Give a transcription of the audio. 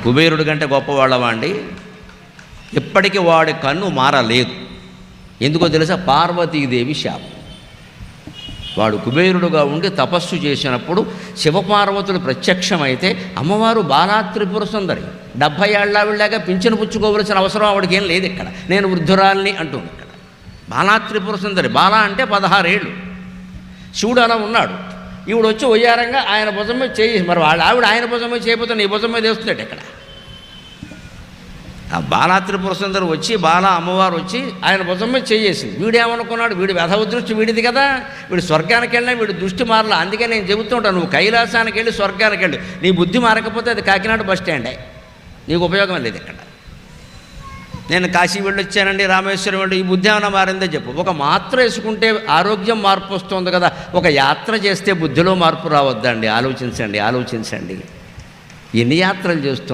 కుబేరుడి కంటే గొప్పవాళ్ళవా అండి? ఇప్పటికీ వాడి కన్ను మారలేదు. ఎందుకో తెలుసా? పార్వతీదేవి శాపం. వాడు కుబేరుడుగా ఉండి తపస్సు చేసినప్పుడు శివపార్వతులు ప్రత్యక్షమైతే అమ్మవారు బాలా త్రిపుర సుందరి 70 ఏళ్ళ ఆవిడలాగా పింఛను పుచ్చుకోవలసిన అవసరం ఆవిడకి ఏం లేదు. ఇక్కడ నేను వృద్ధురాల్ని అంటుంది. ఇక్కడ బాలా త్రిపుర సుందరి. బాలా అంటే 16 ఏళ్ళు. శివుడు అలా ఉన్నాడు. ఈవిడ వచ్చి ఒయ్యారంగా ఆయన భుజం మీద చేసి, మరి వాళ్ళ ఆవిడ ఆయన భుజం మీద చేయకపోతే నీ భుజం మీద వేస్తున్నాడు. ఇక్కడ ఆ బాలా త్రిపుర సుందరి వచ్చి, బాలా అమ్మవారు వచ్చి ఆయన భుజం మీద చేసింది. వీడేమనుకున్నాడు? వీడి వెధవ దృష్టి వీడిది కదా, వీడు స్వర్గానికి వెళ్ళినా వీడి దృష్టి మారలా. అందుకే నేను చెబుతూ ఉంటాను, నువ్వు కైలాసానికి వెళ్ళి స్వర్గానికి వెళ్ళి నీ బుద్ధి మారకపోతే అది కాకినాడ బస్ స్టాండే, నీకు ఉపయోగం లేదు. ఇక్కడ నేను కాశీ వెళ్ళొచ్చానండి, రామేశ్వరం వెళ్ళి, ఈ బుద్ధి ఏమైనా మారిందో చెప్పు. ఒక మాత్ర వేసుకుంటే ఆరోగ్యం మార్పు వస్తుంది కదా, ఒక యాత్ర చేస్తే బుద్ధిలో మార్పు రావద్దండి. ఆలోచించండి. ఎన్ని యాత్రలు చేస్తున్నాం.